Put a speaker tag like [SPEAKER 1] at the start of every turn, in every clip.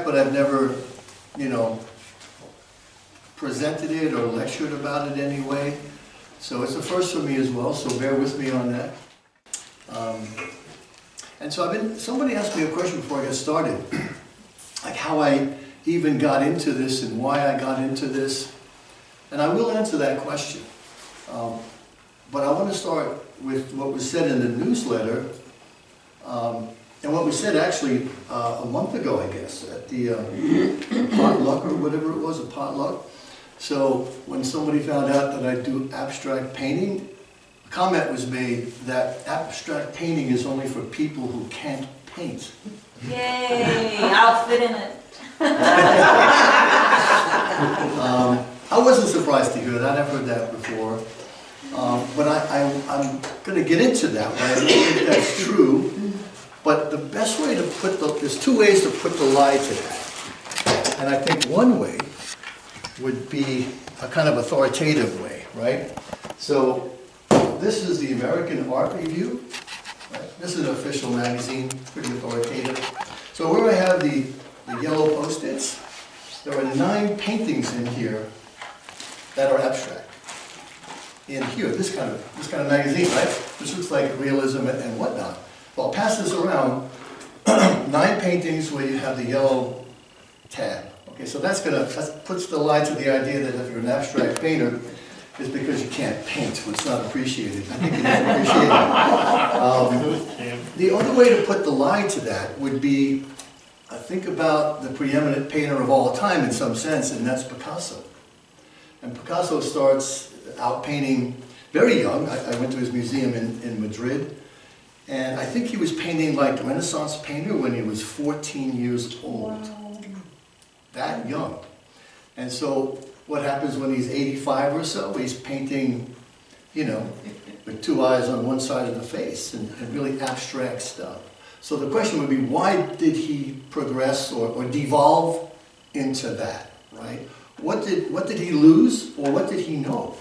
[SPEAKER 1] but I've never, you know, presented it or lectured about it anyway. So it's a first for me as well, so bear with me on that. And so somebody asked me a question before I got started, like how I even got into this and why I got into this. And I will answer that question. But I want to start with what was said in the newsletter, and what was said actually a month ago, I guess, at the potluck or whatever it was, a potluck. So when somebody found out that I do abstract painting, a comment was made that abstract painting is only for people who can't paint.
[SPEAKER 2] Yay, I'll fit in it.
[SPEAKER 1] I wasn't surprised to hear that, I've heard that before. But I'm going to get into that one. I don't think that's true. But the best way to there's two ways to put the lie to that. And I think one way would be a kind of authoritative way, right? So this is the American Art Review. Right? This is an official magazine, pretty authoritative. So where I have the yellow Post-its, there are 9 paintings in here that are abstract. In here, this kind of magazine, right? This looks like realism and whatnot. Well, I'll pass this around. 9 paintings where you have the yellow tab. Okay, so that puts the lie to the idea that if you're an abstract painter, it's because you can't paint, or it's not appreciated. I think it is appreciated. The other way to put the lie to that would be, think about the preeminent painter of all time in some sense, and that's Picasso. And Picasso starts out painting very young. I went to his museum in Madrid, and I think he was painting like Renaissance painter when he was 14 years old. Wow. That young. And so what happens when he's 85 or so? He's painting, you know, with 2 eyes on one side of the face and really abstract stuff. So the question would be, why did he progress or devolve into that, right? What did he lose, or what did he know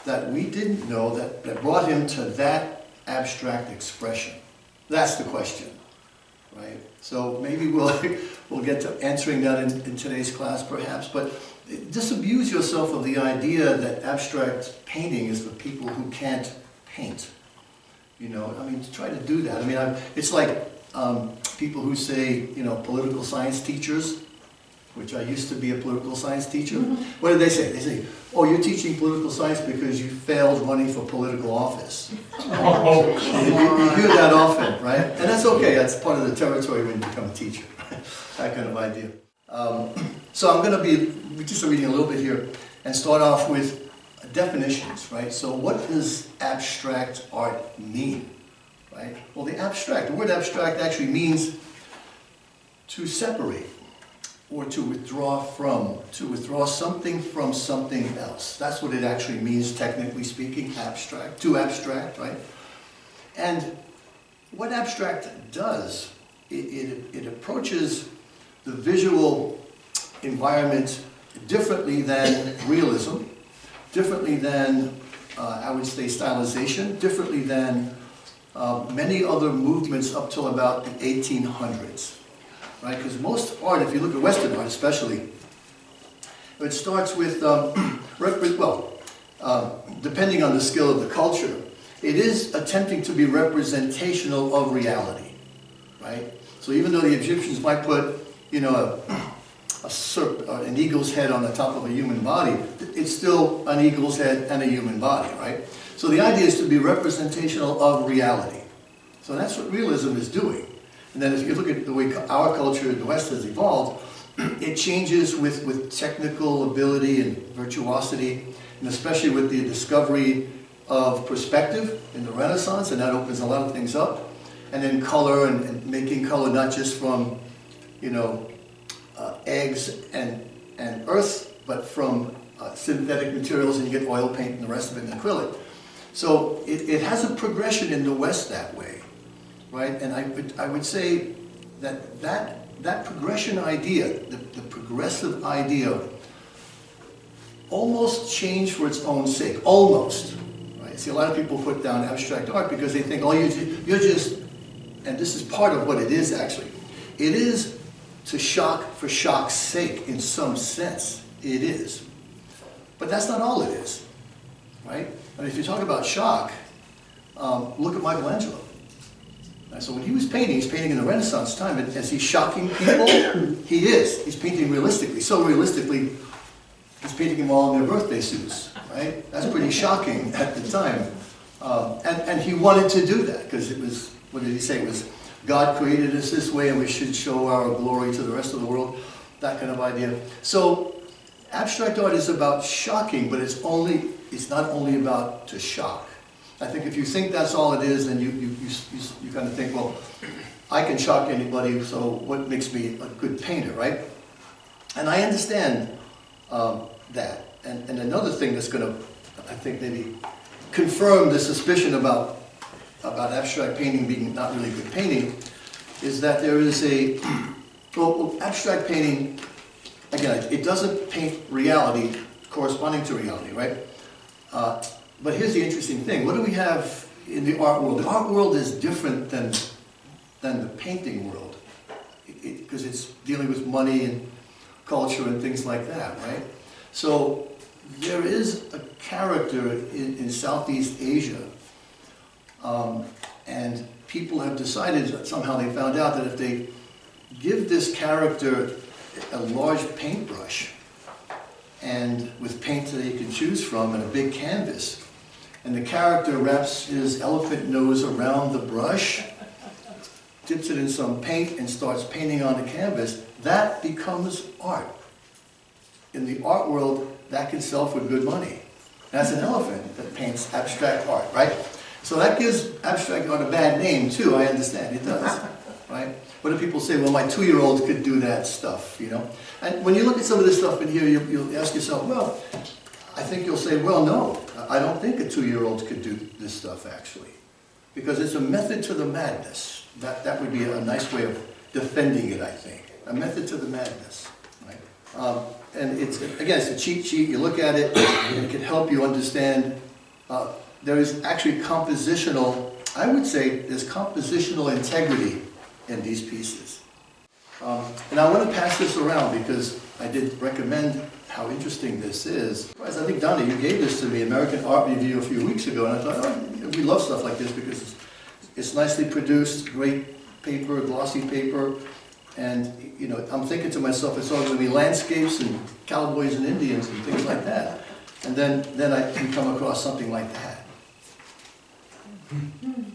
[SPEAKER 1] that we didn't know that brought him to that abstract expression? That's the question, right? So maybe we'll get to answering that in today's class perhaps, but disabuse yourself of the idea that abstract painting is for people who can't paint. You know, I mean, try to do that. I mean, it's like people who say, you know, political science teachers, which I used to be a political science teacher. What do they say? They say, oh, you're teaching political science because you failed running for political office. You hear that often, right? And that's okay, that's part of the territory when you become a teacher, that kind of idea. So I'm going to be just reading a little bit here and start off with definitions, right? So what does abstract art mean, right? Well, the word abstract actually means to separate, or to withdraw something from something else. That's what it actually means, technically speaking, abstract, to abstract, right? And what abstract does, it approaches the visual environment differently than realism, differently than, I would say, stylization, differently than many other movements up till about the 1800s. Right? Because most art, if you look at Western art especially, it starts with, depending on the skill of the culture, it is attempting to be representational of reality, right? So even though the Egyptians might put, you know, an eagle's head on the top of a human body, it's still an eagle's head and a human body, right? So the idea is to be representational of reality. So that's what realism is doing. And then if you look at the way our culture in the West has evolved, it changes with technical ability and virtuosity, and especially with the discovery of perspective in the Renaissance, and that opens a lot of things up. And then color, and making color not just from, you know, eggs and earth, but from synthetic materials, and you get oil paint and the rest of it in acrylic. So it has a progression in the West that way. Right, and I would say that progression idea, the progressive idea, almost changed for its own sake. Almost, right? See, a lot of people put down abstract art because they think, oh, you're just, and this is part of what it is actually. It is to shock for shock's sake, in some sense, it is. But that's not all it is, right? And if you talk about shock, look at Michelangelo. So when he was painting, he's painting in the Renaissance time, and as he's shocking people, he is. He's painting realistically. So realistically, he's painting them all in their birthday suits, right? That's pretty shocking at the time. And he wanted to do that, because it was, what did he say? It was, God created us this way, and we should show our glory to the rest of the world, that kind of idea. So abstract art is about shocking, but it's not only about to shock. I think if you think that's all it is, then you kind of think, well, I can shock anybody, so what makes me a good painter, right? And I understand that. And another thing that's going to, I think, maybe confirm the suspicion about abstract painting being not really good painting is that there is a, well, abstract painting, again, it doesn't paint reality corresponding to reality, right? But here's the interesting thing. What do we have in the art world? The art world is different than the painting world, because it's dealing with money and culture and things like that, right? So there is a character in Southeast Asia, and people have decided, somehow they found out, that if they give this character a large paintbrush, and with paint that he can choose from, and a big canvas, and the character wraps his elephant nose around the brush, dips it in some paint, and starts painting on the canvas, that becomes art. In the art world, that can sell for good money. That's an elephant that paints abstract art, right? So that gives abstract art a bad name too, I understand, it does, right? What do people say? Well, my 2-year-old could do that stuff, you know? And when you look at some of this stuff in here, you'll ask yourself, well, I think you'll say, well, no, I don't think a 2-year-old could do this stuff, actually. Because it's a method to the madness. That would be a nice way of defending it, I think. A method to the madness, right? And it's, again, it's a cheat sheet. You look at it, and it can help you understand. There is actually compositional, I would say, there's compositional integrity in these pieces. And I want to pass this around because I did recommend how interesting this is. I think, Donna, you gave this to me, American Art Review, a few weeks ago, and I thought, oh, we love stuff like this because it's nicely produced, great paper, glossy paper, and, you know, I'm thinking to myself, it's all going to be landscapes and cowboys and Indians and things like that. And then I can come across something like that.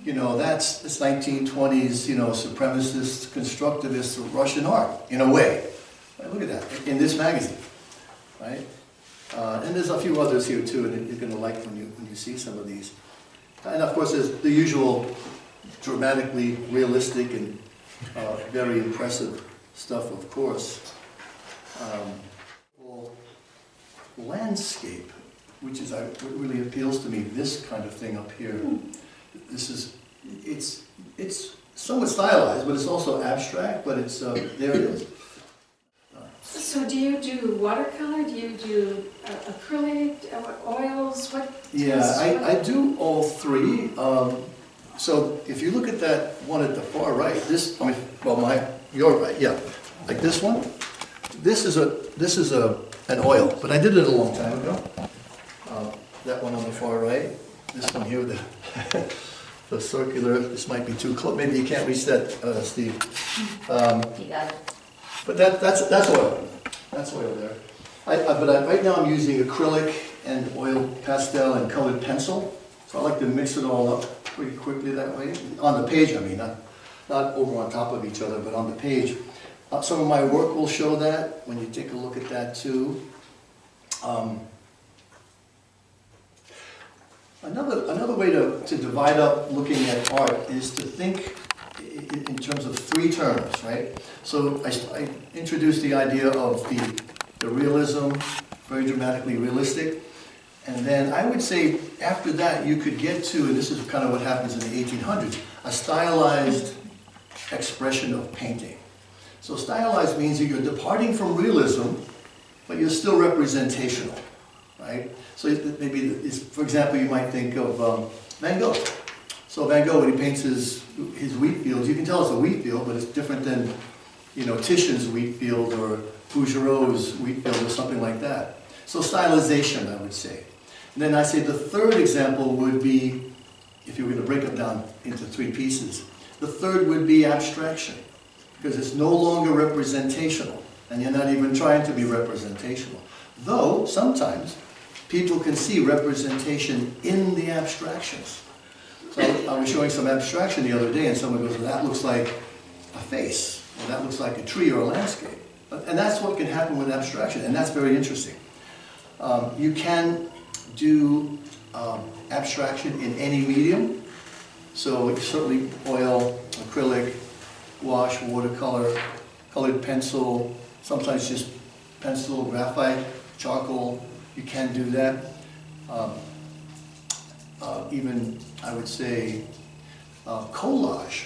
[SPEAKER 1] You know, that's 1920s, you know, supremacist, constructivist Russian art, in a way. Right, look at that, in this magazine, right? And there's a few others here too, and you're going to like when you see some of these. And of course, there's the usual dramatically realistic and very impressive stuff, of course. Well, landscape, which is what really appeals to me, this kind of thing up here. This is, it's somewhat stylized, but it's also abstract, but it's, there it is.
[SPEAKER 3] So do you do watercolor, do you do acrylic, oils, what?
[SPEAKER 1] Yeah, I do all three. So if you look at that one at the far right, this, I mean, well, you're right, yeah. Like this one, this is an oil, but I did it a long time ago. That one on the far right, this one here, the circular, this might be too close, maybe you can't reach that, Steve.
[SPEAKER 2] You got it.
[SPEAKER 1] But that's oil. That's oil there. Right now I'm using acrylic and oil pastel and colored pencil. So I like to mix it all up pretty quickly that way. On the page, I mean, not over on top of each other, but on the page. Some of my work will show that when you take a look at that too. Another way to divide up looking at art is to think in terms of three terms, right? So I introduced the idea of the realism, very dramatically realistic, and then I would say after that you could get to, and this is kind of what happens in the 1800s, a stylized expression of painting. So stylized means that you're departing from realism, but you're still representational, right? So maybe, for example, you might think of Van Gogh. So Van Gogh, when he paints his wheat fields, you can tell it's a wheat field, but it's different than you know, Titian's wheat field or Bouguereau's wheat field or something like that. So stylization, I would say. And then I say the third example would be, if you were going to break them down into three pieces, the third would be abstraction, because it's no longer representational, and you're not even trying to be representational. Though, sometimes, people can see representation in the abstractions. So I was showing some abstraction the other day, and someone goes, well, that looks like a face, or that looks like a tree or a landscape. And that's what can happen with abstraction, and that's very interesting. You can do abstraction in any medium. So certainly oil, acrylic, wash, watercolor, colored pencil, sometimes just pencil, graphite, charcoal, you can do that. Even, I would say, collage.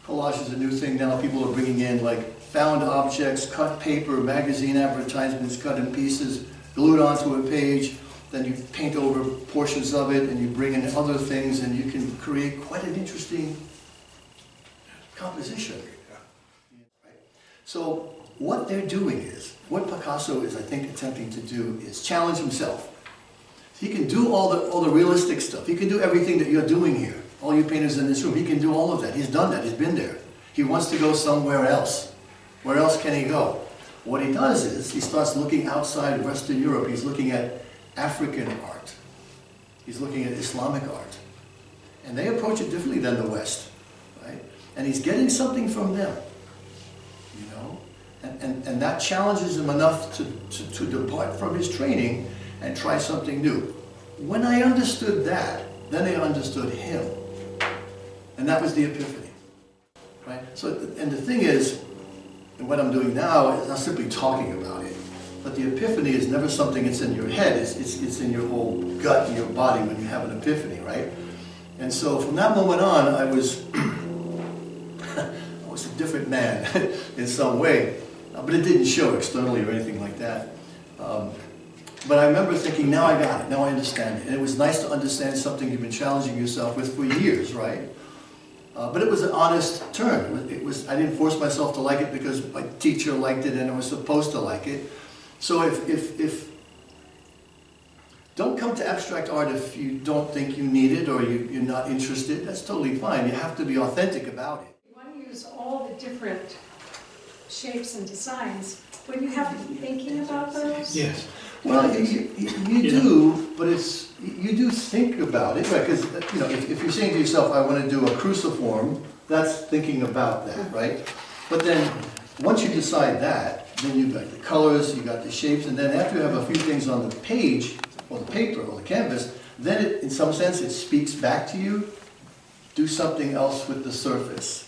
[SPEAKER 1] Collage is a new thing now. People are bringing in like found objects, cut paper, magazine advertisements cut in pieces, glued onto a page, then you paint over portions of it and you bring in other things and you can create quite an interesting composition. So what they're doing is, what Picasso is, I think, attempting to do is challenge himself. He can do all the realistic stuff. He can do everything that you're doing here. All you painters in this room, he can do all of that. He's done that, he's been there. He wants to go somewhere else. Where else can he go? What he does is, he starts looking outside Western Europe. He's looking at African art. He's looking at Islamic art. And they approach it differently than the West, right? And he's getting something from them, you know? And that challenges him enough to depart from his training and try something new. When I understood that, then I understood him. And that was the epiphany, right? So, and the thing is, and what I'm doing now is not simply talking about it, but the epiphany is never something that's in your head, it's in your whole gut and your body when you have an epiphany, right? And so from that moment on, I was a different man in some way, but it didn't show externally or anything like that. But I remember thinking, now I got it, now I understand it. And it was nice to understand something you've been challenging yourself with for years, right? But it was an honest turn. I didn't force myself to like it because my teacher liked it and I was supposed to like it. So if don't come to abstract art if you don't think you need it or you're not interested. That's totally fine. You have to be authentic about it.
[SPEAKER 3] You want to use all the different shapes and designs. Would you have to be thinking about those?
[SPEAKER 4] Yes.
[SPEAKER 1] Well, you do, but you do think about it, right? Because you know, if you're saying to yourself, "I want to do a cruciform," that's thinking about that, right? But then once you decide that, then you've got the colors, you've got the shapes, and then after you have a few things on the page or the paper or the canvas, then in some sense it speaks back to you. Do something else with the surface.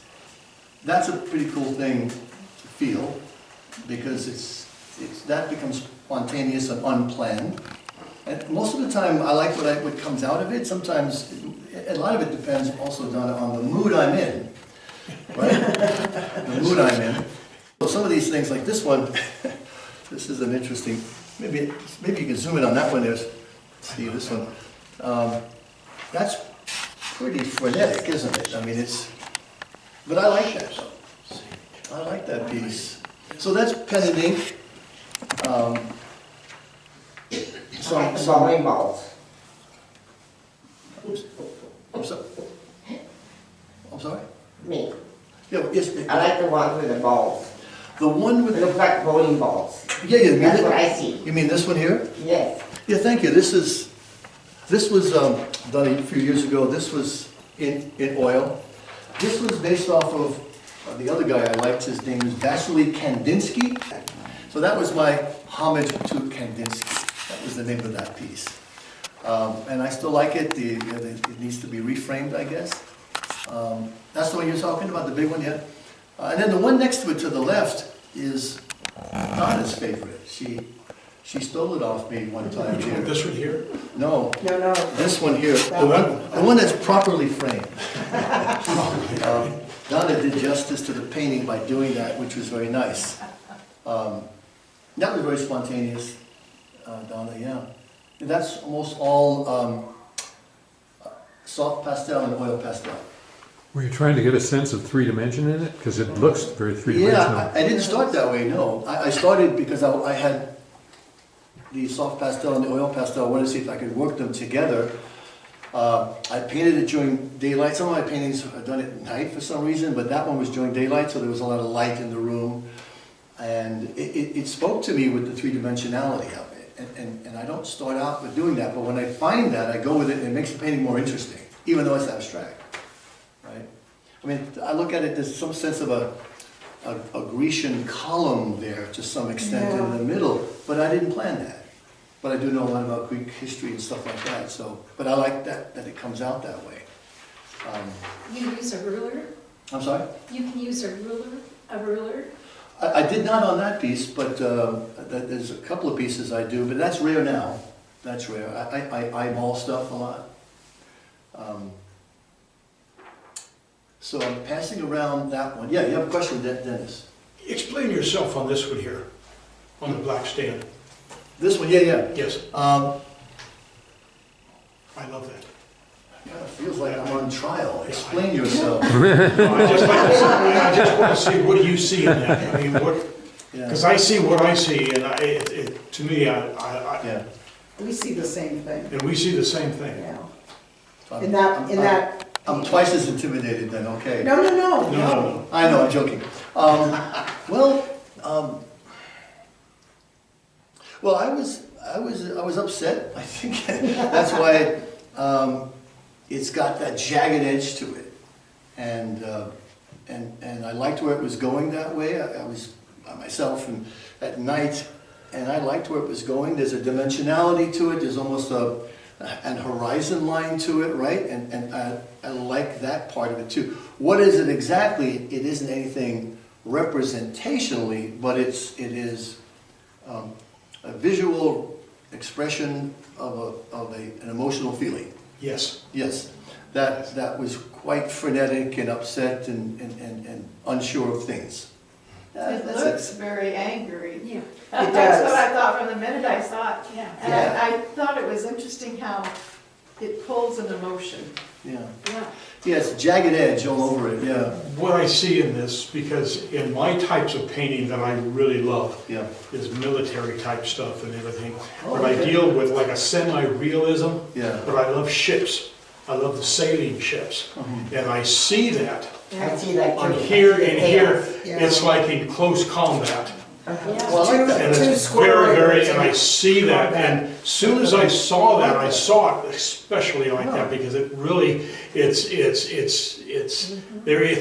[SPEAKER 1] That's a pretty cool thing to feel because that becomes spontaneous and unplanned. And most of the time, I like what comes out of it. Sometimes, a lot of it depends also, Donna, on the mood I'm in, right? The mood I'm in. So some of these things, like this one, this is an interesting, maybe you can zoom in on that one there. See this one. That's pretty frenetic, isn't it? I mean, but I like that. I like that piece. So that's pen and ink.
[SPEAKER 5] Bowling balls.
[SPEAKER 1] I'm sorry. I'm sorry?
[SPEAKER 5] Me.
[SPEAKER 1] Yeah, yes.
[SPEAKER 5] I like the ones with the balls.
[SPEAKER 1] The one with
[SPEAKER 5] It looks like bowling balls.
[SPEAKER 1] yeah. You mean
[SPEAKER 5] That's what I see.
[SPEAKER 1] You mean this one here?
[SPEAKER 5] Yes.
[SPEAKER 1] Yeah, thank you. This was done a few years ago. This was in oil. This was based off of the other guy I liked. His name is Vasily Kandinsky. So that was my homage to Kandinsky. That was the name of that piece. And I still like it. It needs to be reframed, I guess. That's the one you're talking about, the big one, yeah? And then the one next to it to the left is Donna's favorite. She stole it off me one time here.
[SPEAKER 4] This one here?
[SPEAKER 1] No,
[SPEAKER 5] No.
[SPEAKER 1] this one here. The one that's properly framed. Donna did justice to the painting by doing that, which was very nice. That was very spontaneous, Donna, yeah. And that's almost all soft pastel and oil pastel.
[SPEAKER 4] Were you trying to get a sense of 3 dimension in it? Because it looks very three-dimensional.
[SPEAKER 1] Yeah, I didn't start that way, no. I started because I had the soft pastel and the oil pastel. I wanted to see if I could work them together. I painted it during daylight. Some of my paintings are done at night for some reason, but that one was during daylight, so there was a lot of light in the room. And it spoke to me with the three-dimensionality of it. And I don't start out with doing that, but when I find that, I go with it and it makes the painting more interesting, even though it's abstract. Right? I mean, I look at it, there's some sense of a Grecian column there to some extent in the middle, but I didn't plan that. But I do know a lot about Greek history and stuff like that, so, but I like that it comes out that way.
[SPEAKER 3] You use a ruler?
[SPEAKER 1] I'm sorry?
[SPEAKER 3] You can use a ruler?
[SPEAKER 1] I did not on that piece, but there's a couple of pieces I do, but that's rare now. That's rare. I eyeball stuff a lot. So I'm passing around that one. Yeah, you have a question, Dennis?
[SPEAKER 6] Explain yourself on this one here, on the black stand.
[SPEAKER 1] This one, yeah.
[SPEAKER 6] Yes,
[SPEAKER 1] Um,
[SPEAKER 6] I love that.
[SPEAKER 1] Kind of feels like I'm on trial. Explain yourself.
[SPEAKER 6] No, I just want to see what you see in that. I mean, because I see what I see, and to me,
[SPEAKER 1] Yeah.
[SPEAKER 7] We see the same thing,
[SPEAKER 6] and we see the same thing.
[SPEAKER 7] yeah.
[SPEAKER 1] So
[SPEAKER 7] In that.
[SPEAKER 1] I'm twice as intimidated then, okay.
[SPEAKER 7] No.
[SPEAKER 6] No.
[SPEAKER 1] I know, I'm joking. Well, I was upset. I think that's why it's got that jagged edge to it, and I liked where it was going that way. I was by myself and at night, and I liked where it was going. There's a dimensionality to it. There's almost an horizon line to it, right? And I like that part of it too. What is it exactly? It isn't anything representationally, but it is a visual expression of an emotional feeling.
[SPEAKER 6] Yes.
[SPEAKER 1] Yes, that was quite frenetic and upset and unsure of things.
[SPEAKER 8] It
[SPEAKER 1] That's
[SPEAKER 8] looks very angry.
[SPEAKER 3] Yeah.
[SPEAKER 7] It
[SPEAKER 8] That's
[SPEAKER 7] does.
[SPEAKER 8] what I thought from the minute I saw it.
[SPEAKER 3] Yeah.
[SPEAKER 8] And I thought it was interesting how it pulls an emotion.
[SPEAKER 1] Yeah,
[SPEAKER 3] Yeah.
[SPEAKER 1] yeah, it's jagged edge all over it. Yeah,
[SPEAKER 6] What I see in this, because in my types of painting that I really love,
[SPEAKER 1] yeah.
[SPEAKER 6] is military type stuff and everything.
[SPEAKER 1] Oh,
[SPEAKER 6] But I
[SPEAKER 1] okay.
[SPEAKER 6] deal with like a semi-realism,
[SPEAKER 1] Yeah.
[SPEAKER 6] but I love ships. I love the sailing ships. And I see that
[SPEAKER 5] I see that too.
[SPEAKER 6] on here
[SPEAKER 5] I see
[SPEAKER 6] and
[SPEAKER 5] the
[SPEAKER 6] here,
[SPEAKER 5] chaos.
[SPEAKER 6] it's like in close combat.
[SPEAKER 1] Well, I like that.
[SPEAKER 6] And
[SPEAKER 7] Two
[SPEAKER 6] it's
[SPEAKER 7] square
[SPEAKER 6] very,
[SPEAKER 7] rails
[SPEAKER 6] and I see that,
[SPEAKER 7] combat.
[SPEAKER 6] and as soon as I saw that, I saw it especially like that, because it really, it's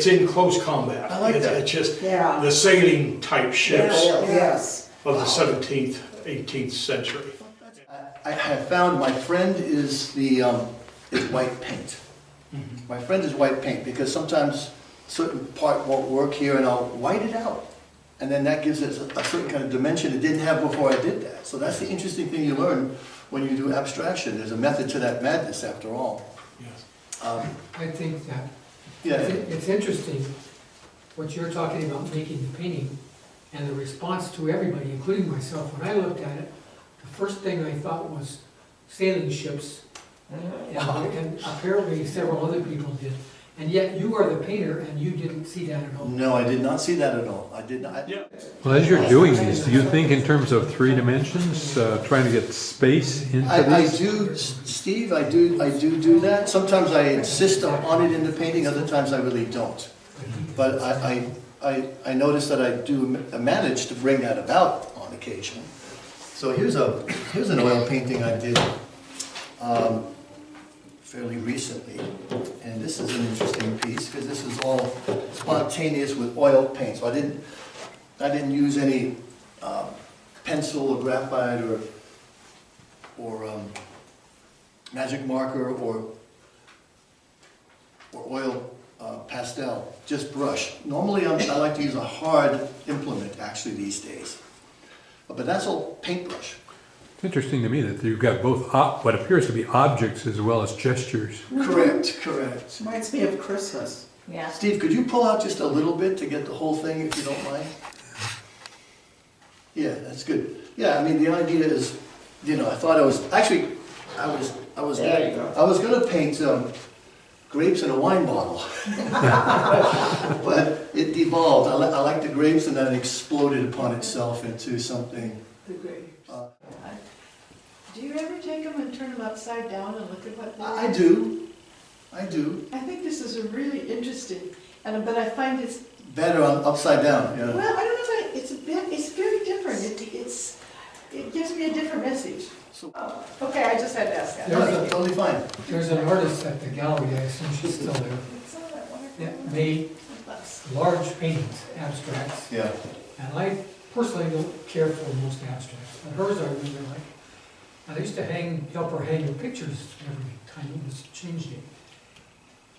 [SPEAKER 6] in close combat.
[SPEAKER 1] I like that.
[SPEAKER 6] It's just
[SPEAKER 7] Yeah.
[SPEAKER 6] the sailing type ships
[SPEAKER 7] Yes.
[SPEAKER 6] of the 17th, 18th century.
[SPEAKER 1] I have found my friend is is white paint. My friend is white paint because sometimes certain part won't work here and I'll white it out. And then that gives it a certain kind of dimension it didn't have before I did that. So that's the interesting thing you learn when you do abstraction. There's a method to that madness after all.
[SPEAKER 6] Yes.
[SPEAKER 9] I think that
[SPEAKER 1] Yeah,
[SPEAKER 9] it's interesting what you're talking about, making the painting, and the response to everybody, including myself. When I looked at it, the first thing I thought was sailing ships, and apparently several other people did. And yet you are the painter, and you didn't see that at all.
[SPEAKER 1] no, I did not see that at all. I did not.
[SPEAKER 6] Yeah.
[SPEAKER 4] Well, as you're doing these, do you think in terms of 3 dimensions, trying to get space into
[SPEAKER 1] I
[SPEAKER 4] these?
[SPEAKER 1] do, Steve, I do that. Sometimes I insist on it in the painting, other times I really don't. But I notice that I do manage to bring that about on occasion. So here's an oil painting I did fairly recently, and this is an interesting piece because this is all spontaneous with oil paint. So I didn't use any pencil or graphite or magic marker or oil pastel, just brush. Normally I like to use a hard implement actually these days, but that's all paintbrush.
[SPEAKER 4] It's interesting to me that you've got both what appears to be objects as well as gestures.
[SPEAKER 1] Correct.
[SPEAKER 7] Reminds me of Christmas.
[SPEAKER 2] Yeah.
[SPEAKER 1] Steve, could you pull out just a little bit to get the whole thing if you don't mind? Yeah, that's good. Yeah, I mean the idea is, I thought I was
[SPEAKER 5] There you go.
[SPEAKER 1] I was gonna paint grapes in a wine bottle. But it devolved. I like the grapes, and then it exploded upon itself into something.
[SPEAKER 8] The grapes.
[SPEAKER 1] Uh,
[SPEAKER 8] Do you ever take them and turn them upside down and look at what they're?
[SPEAKER 1] I do. I do.
[SPEAKER 8] I think this is a really interesting, but I find it's,
[SPEAKER 1] Better on upside down, yeah.
[SPEAKER 8] well, I don't know, but it's very different. It gives me a different message.
[SPEAKER 1] So,
[SPEAKER 8] Okay, I just had to ask that.
[SPEAKER 1] no, that's totally fine.
[SPEAKER 9] There's an artist at the gallery, I assume she's still there,
[SPEAKER 8] It's all that wonderful.
[SPEAKER 9] that made large paintings, abstracts.
[SPEAKER 1] Yeah.
[SPEAKER 9] And I personally don't care for most abstracts, but hers I really like. And I used to help her hang her pictures every time it was change day.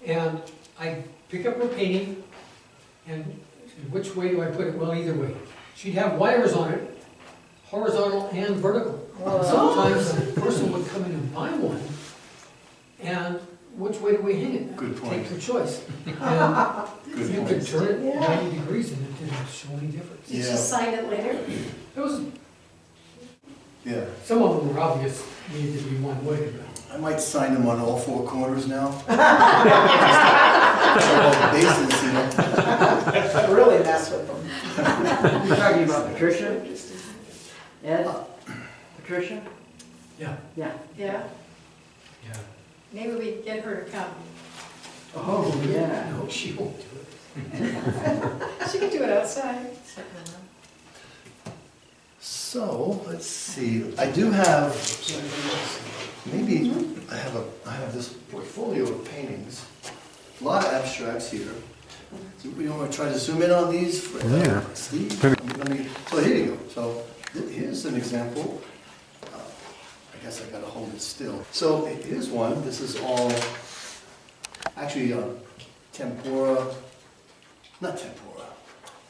[SPEAKER 9] And I pick up her painting, and which way do I put it? Well, either way. She'd have wires on it, horizontal and vertical. And sometimes a person would come in and buy one, and which way do we hang it?
[SPEAKER 1] Good point.
[SPEAKER 9] Take your choice. And
[SPEAKER 1] Good
[SPEAKER 9] you
[SPEAKER 1] point.
[SPEAKER 9] could turn it
[SPEAKER 8] Yeah.
[SPEAKER 9] 90 degrees and it didn't show any difference.
[SPEAKER 3] Did you
[SPEAKER 1] Yeah.
[SPEAKER 3] sign it later?
[SPEAKER 9] It was,
[SPEAKER 1] Yeah.
[SPEAKER 9] some of them were obvious, needed to be one way, but
[SPEAKER 1] I might sign them on all four corners now. All the bases, you know.
[SPEAKER 7] Really mess with them.
[SPEAKER 10] You're talking about Patricia? Ed? Patricia?
[SPEAKER 9] yeah.
[SPEAKER 10] Yeah.
[SPEAKER 8] Yeah,
[SPEAKER 9] Yeah.
[SPEAKER 3] Maybe we can get her to come.
[SPEAKER 10] Oh, yeah.
[SPEAKER 9] No, she won't do it.
[SPEAKER 8] she can do it outside.
[SPEAKER 1] So, let's see, I do have, maybe, I have this portfolio of paintings, a lot of abstracts here. Do we want to try to zoom in on these?
[SPEAKER 4] Yeah.
[SPEAKER 1] Steve? So here you go, so here's an example. I guess I gotta hold it still. So here's one, this is all, actually, tempura, not tempura,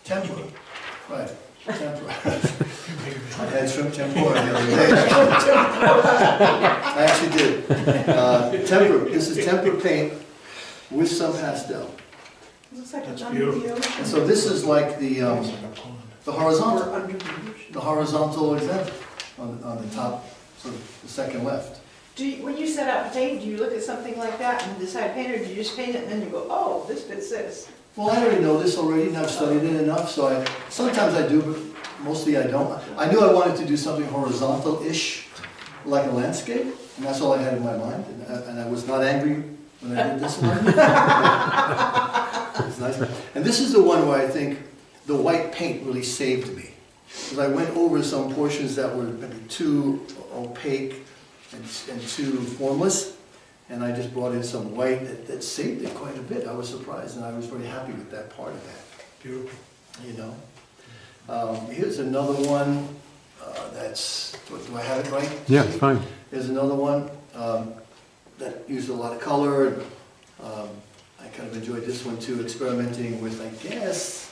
[SPEAKER 1] tempura, right, tempura. I had shrimp tempura the other day. I actually did. Tempura, this is tempera paint with some pastel.
[SPEAKER 8] Looks like
[SPEAKER 6] That's
[SPEAKER 8] it's under the
[SPEAKER 6] beautiful.
[SPEAKER 8] ocean.
[SPEAKER 1] And so this is like the
[SPEAKER 8] Or
[SPEAKER 1] horizontal,
[SPEAKER 8] under the ocean.
[SPEAKER 1] the horizontal example on the top, sort of the second left.
[SPEAKER 8] When you set out to paint, do you look at something like that and decide to paint it, or do you just paint it and then you go, oh, this fits this?
[SPEAKER 1] Well, I already know this already, and I've studied it enough, so sometimes I do, but mostly I don't. I knew I wanted to do something horizontal-ish, like a landscape, and that's all I had in my mind, and I was not angry when I did this one. It's nice. And this is the one where I think the white paint really saved me, because I went over some portions that were maybe too opaque and too formless, and I just brought in some white that saved it quite a bit. I was surprised, and I was very happy with that part of that,
[SPEAKER 6] Beautiful.
[SPEAKER 1] you know. Here's another one that's, do I have it right?
[SPEAKER 4] Yeah, it's fine.
[SPEAKER 1] Here's another one that used a lot of color. And, I kind of enjoyed this one too, experimenting with, I guess,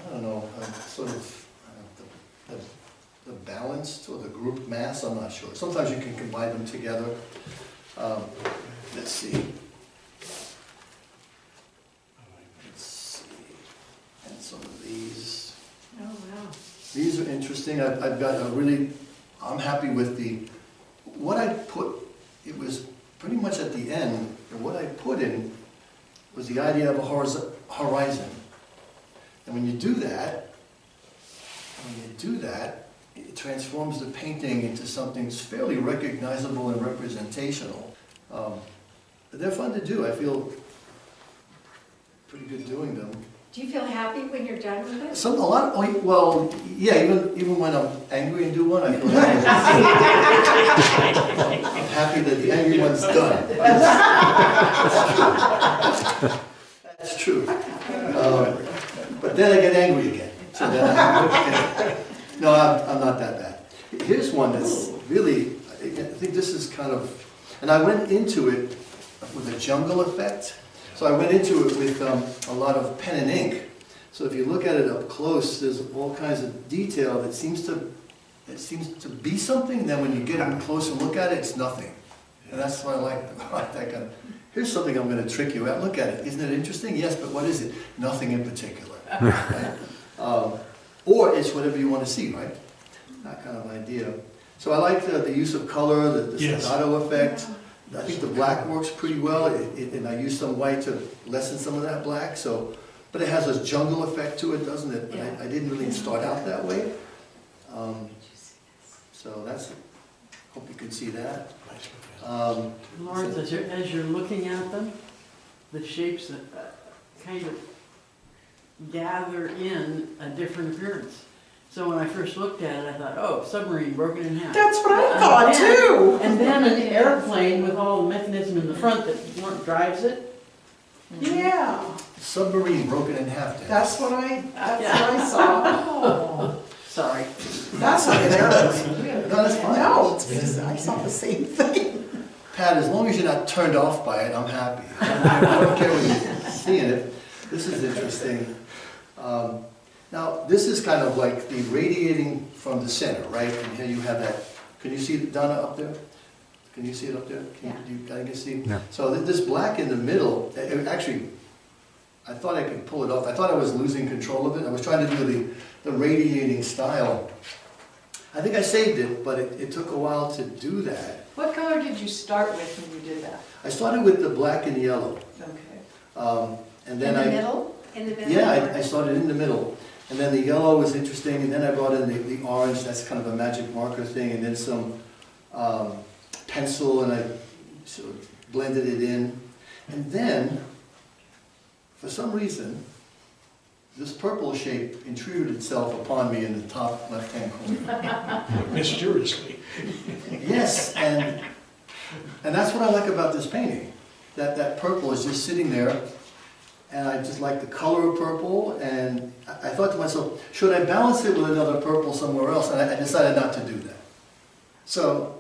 [SPEAKER 1] I don't know, sort of the balanced or the group mass, I'm not sure. Sometimes you can combine them together. Let's see. Let's see. And some of these.
[SPEAKER 8] Oh, wow.
[SPEAKER 1] These are interesting. I've got a really, I'm happy with what I put, it was pretty much at the end, and what I put in was the idea of a horizon. And when you do that, it transforms the painting into something that's fairly recognizable and representational. They're fun to do. I feel pretty good doing them.
[SPEAKER 3] Do you feel happy when you're done with it?
[SPEAKER 1] Well, yeah, even when I'm angry and do one, I feel happy. I'm happy that the angry one's done. That's true. But then I get angry again. So then no, I'm not that bad. Here's one that's really, I think this is kind of, and I went into it with a jungle effect. So I went into it with a lot of pen and ink. So if you look at it up close, there's all kinds of detail that seems to be something. Then when you get up close and look at it, it's nothing. And that's what I like about that kind of. Here's something I'm going to trick you at. Look at it. Isn't it interesting? Yes, but what is it? Nothing in particular. Right? Or it's whatever you want to see, right? That kind of idea. So I like the use of color, the
[SPEAKER 6] Yes.
[SPEAKER 1] staccato effect. I think the black works pretty well, and I used some white to lessen some of that black, so, but it has a jungle effect to it, doesn't it? But I didn't really start out that way. So that's, hope you can see that.
[SPEAKER 10] Lawrence, as you're looking at them, the shapes kind of gather in a different appearance. So when I first looked at it, I thought, oh, submarine broken in half.
[SPEAKER 7] That's what I thought too.
[SPEAKER 10] And then an airplane with all the mechanism in the front that drives it.
[SPEAKER 7] Yeah,
[SPEAKER 1] Submarine broken in half, Dan.
[SPEAKER 7] that's what I saw.
[SPEAKER 8] Oh,
[SPEAKER 10] Sorry.
[SPEAKER 7] That's what it is.
[SPEAKER 1] No, that's fine.
[SPEAKER 7] No, it's because I saw the same thing.
[SPEAKER 1] Pat, as long as you're not turned off by it, I'm happy. I don't care when you're seeing it. This is interesting. Now, this is kind of like the radiating from the center, right? And here you have that, can you see it, Donna, up there? Can you see it up there? Can you see?
[SPEAKER 4] Yeah.
[SPEAKER 1] So this black in the middle, actually, I thought I could pull it off. I thought I was losing control of it. I was trying to do the radiating style. I think I saved it, but it took a while to do that.
[SPEAKER 8] what color did you start with when you did that?
[SPEAKER 1] I started with the black and yellow.
[SPEAKER 8] Okay.
[SPEAKER 1] And then
[SPEAKER 2] In the middle? In the middle?
[SPEAKER 1] Yeah, I started in the middle. And then the yellow was interesting, and then I brought in the orange, that's kind of a magic marker thing, and then some pencil, and I sort of blended it in. And then, for some reason, this purple shape intruded itself upon me in the top left-hand corner.
[SPEAKER 6] Mysteriously.
[SPEAKER 1] Yes, and that's what I like about this painting. That purple is just sitting there, and I just like the color of purple, and I thought to myself, should I balance it with another purple somewhere else? And I decided not to do that. So,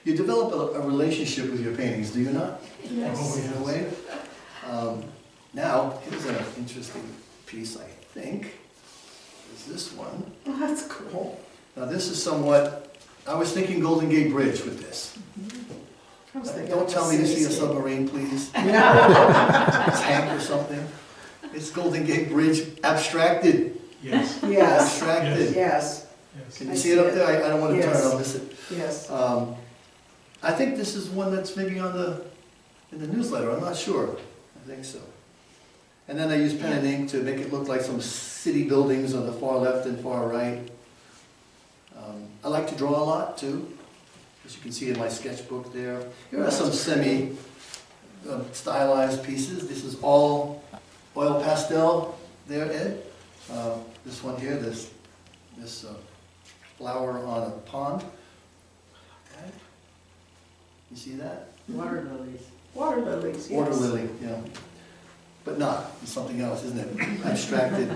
[SPEAKER 1] you develop a relationship with your paintings, do you not?
[SPEAKER 8] Yes.
[SPEAKER 1] In a way. Now, here's an interesting piece, I think, is this one.
[SPEAKER 7] Oh, that's cool.
[SPEAKER 1] Now, this is somewhat, I was thinking Golden Gate Bridge with this.
[SPEAKER 7] I was thinking
[SPEAKER 1] Don't tell me to see a
[SPEAKER 7] city.
[SPEAKER 1] submarine, please.
[SPEAKER 7] No.
[SPEAKER 1] Tank or something. It's Golden Gate Bridge abstracted.
[SPEAKER 6] Yes.
[SPEAKER 7] Yes,
[SPEAKER 1] Abstracted.
[SPEAKER 7] yes,
[SPEAKER 6] Yes.
[SPEAKER 1] Can
[SPEAKER 7] I
[SPEAKER 1] you see
[SPEAKER 7] see
[SPEAKER 1] it up
[SPEAKER 7] it.
[SPEAKER 1] there? I don't want to turn it,
[SPEAKER 7] Yes.
[SPEAKER 1] I'll miss it.
[SPEAKER 7] yes.
[SPEAKER 1] I think this is one that's maybe in the newsletter, I'm not sure. I think so. And then I used pen and ink to make it look like some city buildings on the far left and far right. I like to draw a lot too, as you can see in my sketchbook there. Here are some semi-stylized pieces. This is all oil pastel there, Ed. This one here, this flower on a pond. Okay. You see that?
[SPEAKER 10] Water lilies.
[SPEAKER 7] Water lilies, yes.
[SPEAKER 1] Water lily, yeah. But not, it's something else, isn't it? Abstracted.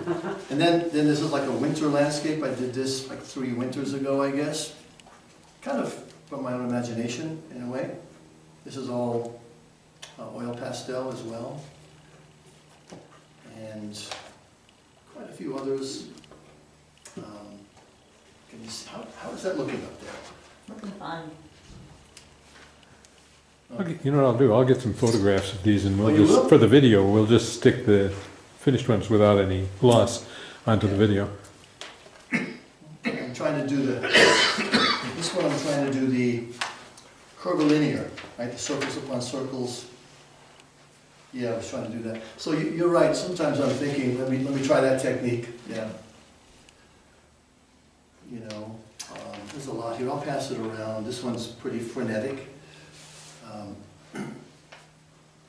[SPEAKER 1] And then this is like a winter landscape. I did this like 3 winters ago, I guess. Kind of from my own imagination, in a way. This is all oil pastel as well. And quite a few others. Can you see, how is that looking up there?
[SPEAKER 2] Looking fine.
[SPEAKER 4] Okay, you know what I'll do? I'll get some photographs of these and
[SPEAKER 1] Oh,
[SPEAKER 4] we'll
[SPEAKER 1] you
[SPEAKER 4] just,
[SPEAKER 1] will?
[SPEAKER 4] for the video, we'll just stick the finished ones without any loss onto the video.
[SPEAKER 1] I'm trying to do this one I'm trying to do the curvilinear, right, the circles upon circles. Yeah, I was trying to do that. So you're right, sometimes I'm thinking, let me try that technique, yeah. There's a lot here, I'll pass it around. This one's pretty frenetic,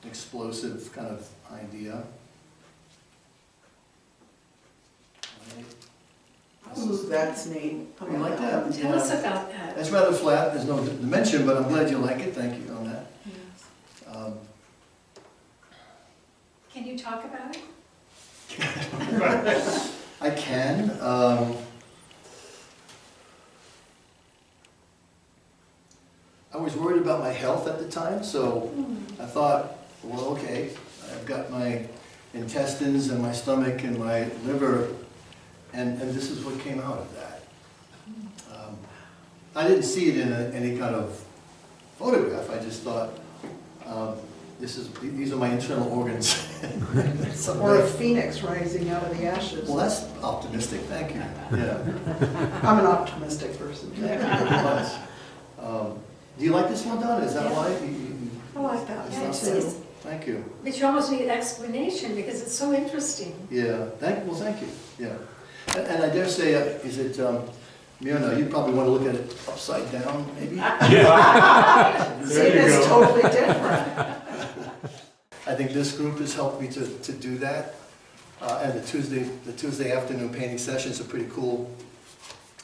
[SPEAKER 1] explosive kind of idea.
[SPEAKER 7] Ooh, that's neat.
[SPEAKER 1] Oh, you like that?
[SPEAKER 3] Tell us about that.
[SPEAKER 1] It's rather flat, there's no dimension, but I'm glad you like it, thank you on that.
[SPEAKER 3] Yes. Can you talk about it?
[SPEAKER 1] I can. I was worried about my health at the time, so I thought, well, okay, I've got my intestines and my stomach and my liver, and this is what came out of that. I didn't see it in any kind of photograph, I just thought, these are my internal organs.
[SPEAKER 7] Or a phoenix rising out of the ashes.
[SPEAKER 1] Well, that's optimistic, thank you. Yeah.
[SPEAKER 7] I'm an optimistic person.
[SPEAKER 1] Do you like this one, Donna? Is that
[SPEAKER 3] Yeah.
[SPEAKER 1] why?
[SPEAKER 3] I like that.
[SPEAKER 1] It's
[SPEAKER 3] Yeah,
[SPEAKER 1] not
[SPEAKER 3] it's-
[SPEAKER 1] so- Thank you.
[SPEAKER 3] But you almost need explanation because it's so interesting.
[SPEAKER 1] Yeah, thank you, yeah. And I dare say, is it, Myrna, you probably want to look at it upside down, maybe?
[SPEAKER 7] See,
[SPEAKER 6] There you
[SPEAKER 7] it's
[SPEAKER 6] go.
[SPEAKER 7] totally different.
[SPEAKER 1] I think this group has helped me to do that. And the Tuesday afternoon painting sessions are pretty cool.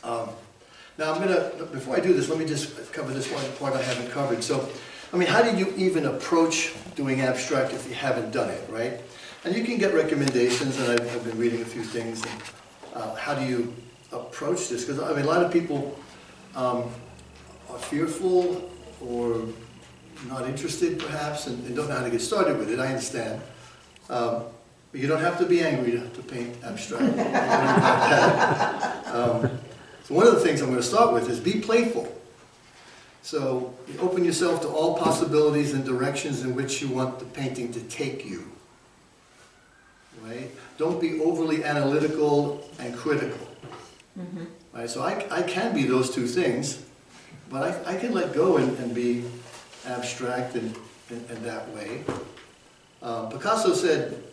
[SPEAKER 1] Now before I do this, let me just cover this one part I haven't covered. So, I mean, how do you even approach doing abstract if you haven't done it, right? And you can get recommendations, and I've been reading a few things. And, how do you approach this? Because, I mean, a lot of people are fearful or not interested, perhaps, and don't know how to get started with it. I understand. But you don't have to be angry to paint abstract. So one of the things I'm going to start with is be playful. So you open yourself to all possibilities and directions in which you want the painting to take you. Right? Don't be overly analytical and critical. Right? So I can be those two things, but I can let go and be abstract in that way. Picasso said,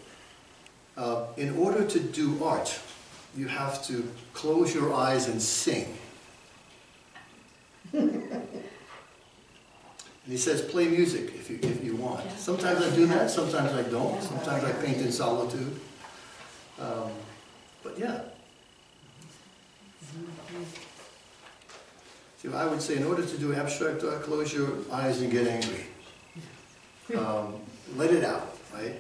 [SPEAKER 1] in order to do art, you have to close your eyes and sing. And he says, play music if you want. Sometimes I do that, sometimes I don't. Sometimes I paint in solitude. But yeah. See, I would say in order to do abstract art, close your eyes and get angry. Let it out, right?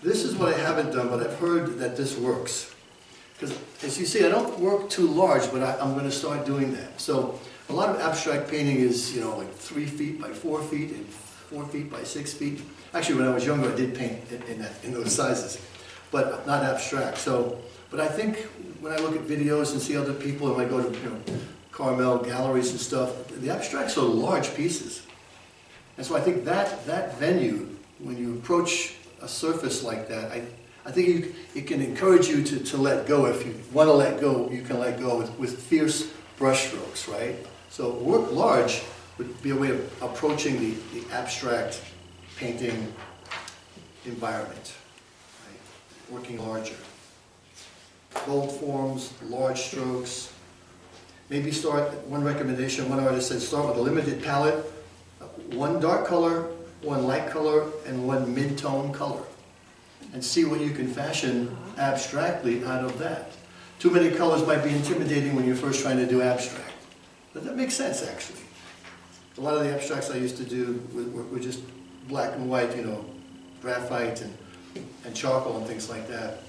[SPEAKER 1] This is what I haven't done, but I've heard that this works. Because as you see, I don't work too large, but I'm going to start doing that. So a lot of abstract painting is, you know, like 3 feet by 4 feet and 4 feet by 6 feet. Actually, when I was younger, I did paint in those sizes, but not abstract. So, but I think when I look at videos and see other people, and I go to Carmel galleries and stuff, the abstracts are large pieces. And so I think that venue, when you approach a surface like that, I think it can encourage you to let go. If you want to let go, you can let go with fierce brushstrokes, right? So work large would be a way of approaching the abstract painting environment, right? Working larger. Bold forms, large strokes. Maybe start, one recommendation, one artist said, start with a limited palette, one dark color, one light color, and one mid-tone color. And see what you can fashion abstractly out of that. Too many colors might be intimidating when you're first trying to do abstract. But that makes sense, actually. A lot of the abstracts I used to do were just black and white, you know, graphite and charcoal and things like that.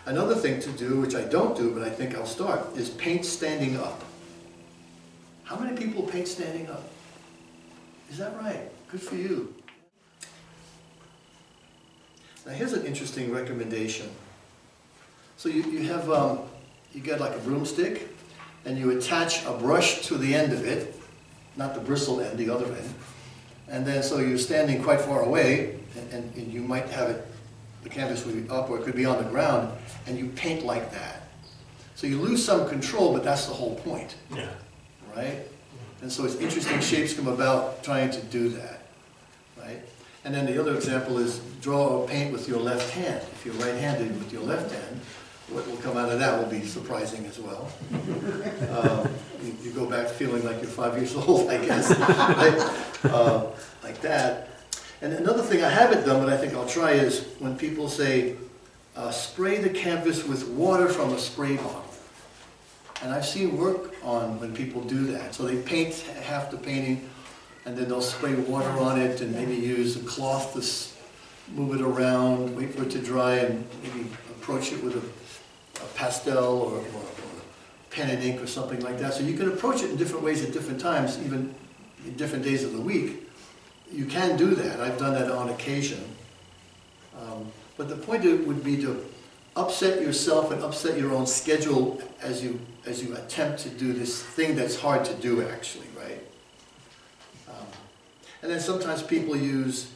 [SPEAKER 1] Another thing to do, which I don't do, but I think I'll start, is paint standing up. How many people paint standing up? Is that right? Good for you. Now here's an interesting recommendation. So you have, you get like a broomstick, and you attach a brush to the end of it, not the bristle end, the other end. And then so you're standing quite far away, and you might have it, the canvas would be up or it could be on the ground, and you paint like that. So you lose some control, but that's the whole point.
[SPEAKER 6] Yeah.
[SPEAKER 1] Right? And so it's interesting shapes come about trying to do that. Right? And then the other example is draw or paint with your left hand. If you're right-handed with your left hand, what will come out of that will be surprising as well. You go back feeling like you're 5 years old, I guess, right? Like that. And another thing I haven't done, but I think I'll try, is when people say, spray the canvas with water from a spray bottle. And I've seen work on when people do that. So they paint half the painting, and then they'll spray water on it, and maybe use a cloth to move it around, wait for it to dry, and maybe approach it with a pastel or pen and ink or something like that. So you can approach it in different ways at different times, even in different days of the week. You can do that. I've done that on occasion. But the point would be to upset yourself and upset your own schedule as you attempt to do this thing that's hard to do, actually, right? And then sometimes people use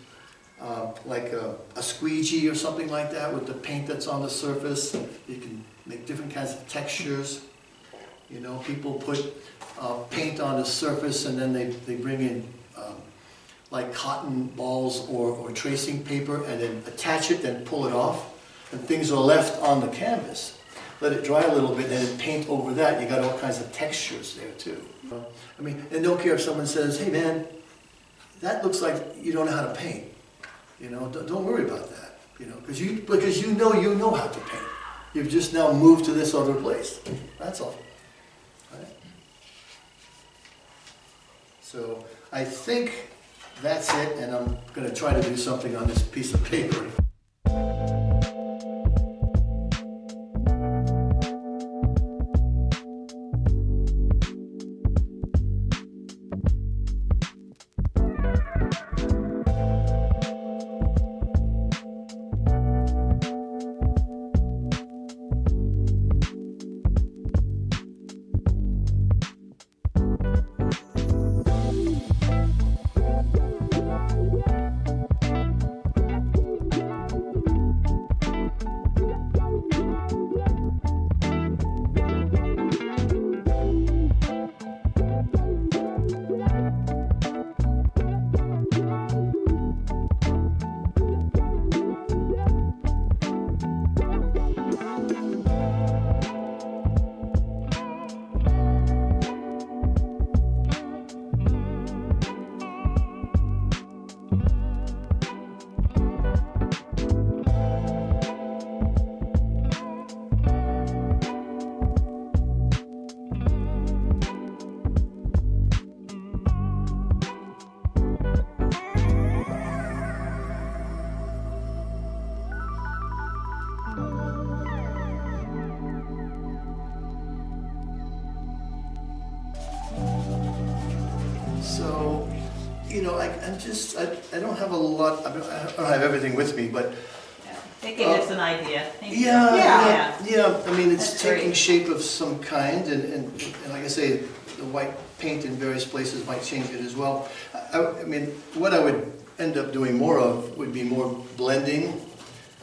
[SPEAKER 1] like a squeegee or something like that with the paint that's on the surface. You can make different kinds of textures. You know, people put paint on the surface and then they bring in like cotton balls or tracing paper and then attach it, then pull it off. And things are left on the canvas. Let it dry a little bit and then paint over that. You got all kinds of textures there too. I mean, and don't care if someone says, hey man, that looks like you don't know how to paint. You know, don't worry about that. You know, because you know how to paint. You've just now moved to this other place. That's all. Right? So I think that's it, and I'm going to try to do something on this piece of paper. So, you know, I don't have a lot, I don't have everything with me, but
[SPEAKER 2] It gave us an idea. Thank you.
[SPEAKER 1] yeah, I mean, it's
[SPEAKER 2] That's
[SPEAKER 1] taking
[SPEAKER 2] great.
[SPEAKER 1] shape of some kind, and like I say, the white paint in various places might change it as well. I mean, what I would end up doing more of would be more blending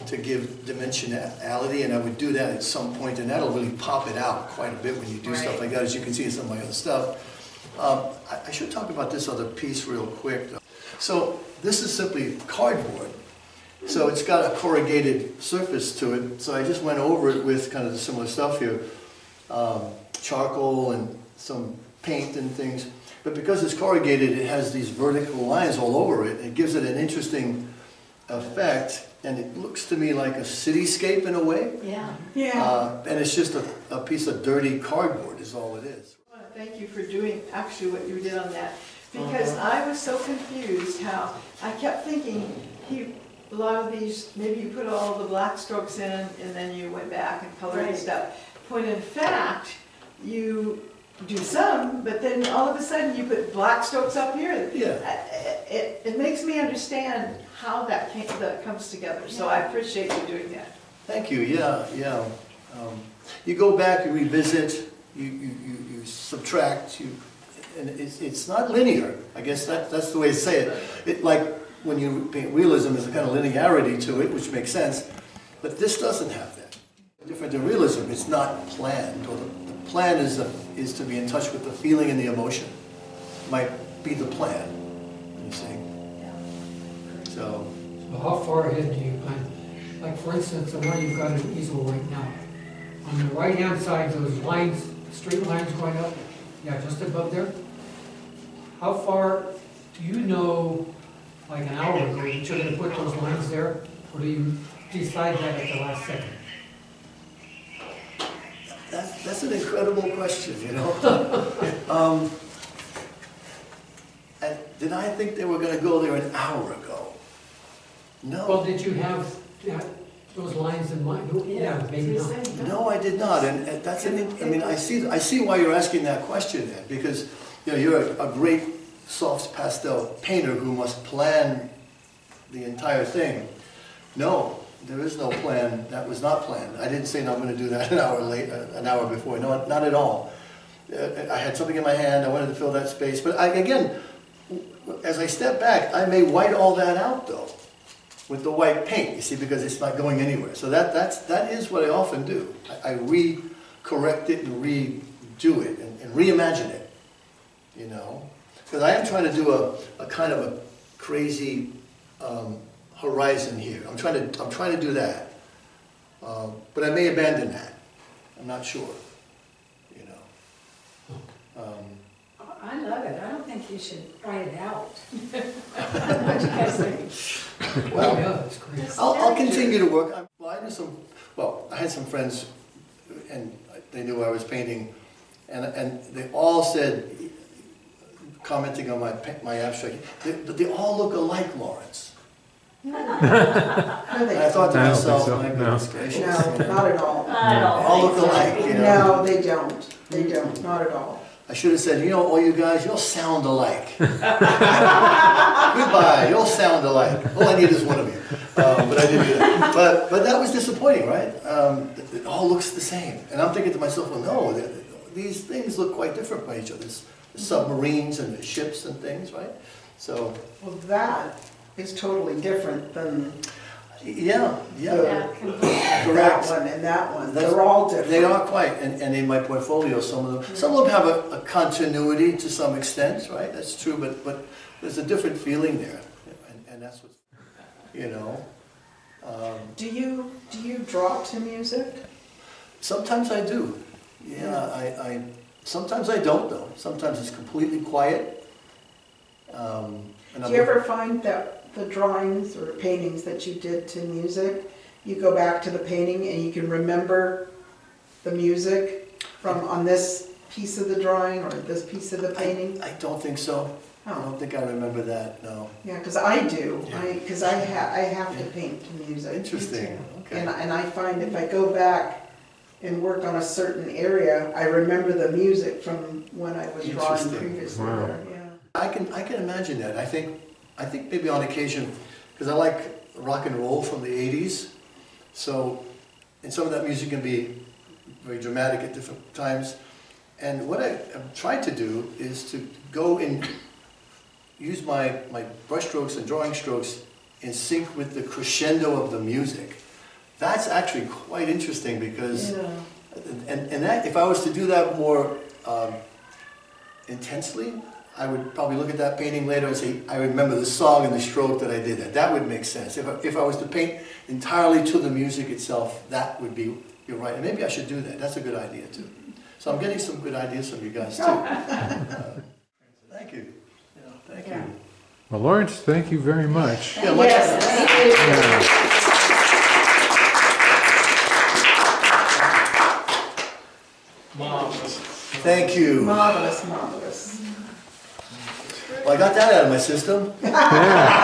[SPEAKER 1] to give dimensionality, and I would do that at some point, and that'll really pop it out quite a bit when you do stuff
[SPEAKER 2] Right.
[SPEAKER 1] like that, as you can see in some of my other stuff. I should talk about this other piece real quick, though. So this is simply cardboard. So it's got a corrugated surface to it, so I just went over it with kind of the similar stuff here, charcoal and some paint and things. But because it's corrugated, it has these vertical lines all over it. It gives it an interesting effect, and it looks to me like a cityscape in a way.
[SPEAKER 2] Yeah.
[SPEAKER 1] And it's just a piece of dirty cardboard is all it is.
[SPEAKER 8] I want to thank you for doing actually what you did on that, because I was so confused how, I kept thinking, a lot of these, maybe you put all the black strokes in and then you went back and colored and
[SPEAKER 2] Right.
[SPEAKER 8] stuff. When in fact, you do some, but then all of a sudden you put black strokes up here.
[SPEAKER 1] Yeah.
[SPEAKER 8] It makes me understand how that comes together, so I appreciate you doing that.
[SPEAKER 1] Thank you, yeah. You go back, you revisit, you subtract, and it's not linear. I guess that's the way to say it. It like when you paint realism, there's a kind of linearity to it, which makes sense, but this doesn't have that. Different than realism, it's not planned, or the plan is to be in touch with the feeling and the emotion. Might be the plan, you see. So,
[SPEAKER 9] So how far ahead do you plan? Like for instance, the one you've got an easel right now. On the right-hand side, those lines, straight lines going up, yeah, just above there. How far, do you know, like an hour ago, that you're gonna put those lines there? Or do you decide that at the last second?
[SPEAKER 1] that's an incredible question, you know? And did I think they were gonna go there an hour ago?
[SPEAKER 9] Well,
[SPEAKER 1] No.
[SPEAKER 9] did you have those lines in mind? Yeah, maybe not.
[SPEAKER 1] No, I did not, and that's I mean, I see why you're asking that question, Ed, because, you know, you're a great soft pastel painter who must plan the entire thing. No, there is no plan, that was not planned. I didn't say, no, I'm gonna do that an hour before, no, not at all. I had something in my hand, I wanted to fill that space, but again, as I step back, I may white all that out though, with the white paint, you see, because it's not going anywhere. So that is what I often do. I re-correct it and redo it and reimagine it, you know? Because I am trying to do a kind of a crazy horizon here. I'm trying to do that. But I may abandon that. I'm not sure, you know?
[SPEAKER 3] I love it, I don't think you should write it out. What do you guys think?
[SPEAKER 1] Well,
[SPEAKER 9] Yeah, that's great.
[SPEAKER 1] I'll continue to work. I had some friends, and they knew I was painting, and they all said, commenting on my abstract, they all look alike, Lawrence. And I thought to
[SPEAKER 4] I don't think
[SPEAKER 1] myself,
[SPEAKER 4] so,
[SPEAKER 1] my
[SPEAKER 4] no.
[SPEAKER 1] goodness gracious.
[SPEAKER 7] No, not at all.
[SPEAKER 2] I don't
[SPEAKER 1] All
[SPEAKER 2] think
[SPEAKER 1] look
[SPEAKER 2] so.
[SPEAKER 1] alike, you know?
[SPEAKER 7] No, they don't, not at all.
[SPEAKER 1] I should have said, you know, all you guys, you'll sound alike. Goodbye, you'll sound alike. All I need is one of you. But I didn't do that. But that was disappointing, right? It all looks the same. And I'm thinking to myself, well, no, these things look quite different by each other. There's submarines and the ships and things, right? So,
[SPEAKER 7] Well, that is totally different than
[SPEAKER 1] yeah.
[SPEAKER 7] that
[SPEAKER 1] Correct.
[SPEAKER 7] one and that one.
[SPEAKER 1] That's-
[SPEAKER 7] They're all different.
[SPEAKER 1] They are quite, and in my portfolio, some of them have a continuity to some extent, right? That's true, but there's a different feeling there, and that's what, you know.
[SPEAKER 7] Do you draw to music?
[SPEAKER 1] Sometimes I do, yeah. I sometimes I don't though. Sometimes it's completely quiet. And
[SPEAKER 7] Do you ever find that the drawings or paintings that you did to music, you go back to the painting and you can remember the music from on this piece of the drawing or this piece of the painting?
[SPEAKER 1] I don't think so. I
[SPEAKER 7] Oh,
[SPEAKER 1] don't think I remember that. No.
[SPEAKER 7] yeah, because I do.
[SPEAKER 1] Yeah.
[SPEAKER 7] Because I have to paint to music.
[SPEAKER 1] Interesting. Okay.
[SPEAKER 7] And I find if I go back and work on a certain area, I remember the music from when I was drawing
[SPEAKER 1] Interesting.
[SPEAKER 7] previously
[SPEAKER 4] Wow.
[SPEAKER 7] there, yeah.
[SPEAKER 1] I can imagine that. I think maybe on occasion, because I like rock and roll from the 80s, so, and some of that music can be very dramatic at different times. And what I've tried to do is to go and use my brush strokes and drawing strokes in sync with the crescendo of the music. That's actually quite interesting because,
[SPEAKER 7] Yeah.
[SPEAKER 1] and that, if I was to do that more intensely, I would probably look at that painting later and say, I remember the song and the stroke that I did that. That would make sense. If I was to paint entirely to the music itself, that would be, you're right. And maybe I should do that. That's a good idea too. So I'm getting some good ideas from you guys too. Thank you. Yeah, thank you.
[SPEAKER 4] Well, Lawrence, thank you very much.
[SPEAKER 1] Yeah, much-
[SPEAKER 3] Yes, thank you.
[SPEAKER 4] Yeah.
[SPEAKER 6] Marvelous.
[SPEAKER 1] Thank you.
[SPEAKER 7] Marvelous, marvelous.
[SPEAKER 1] Well, I got that out of my system.
[SPEAKER 4] Yeah.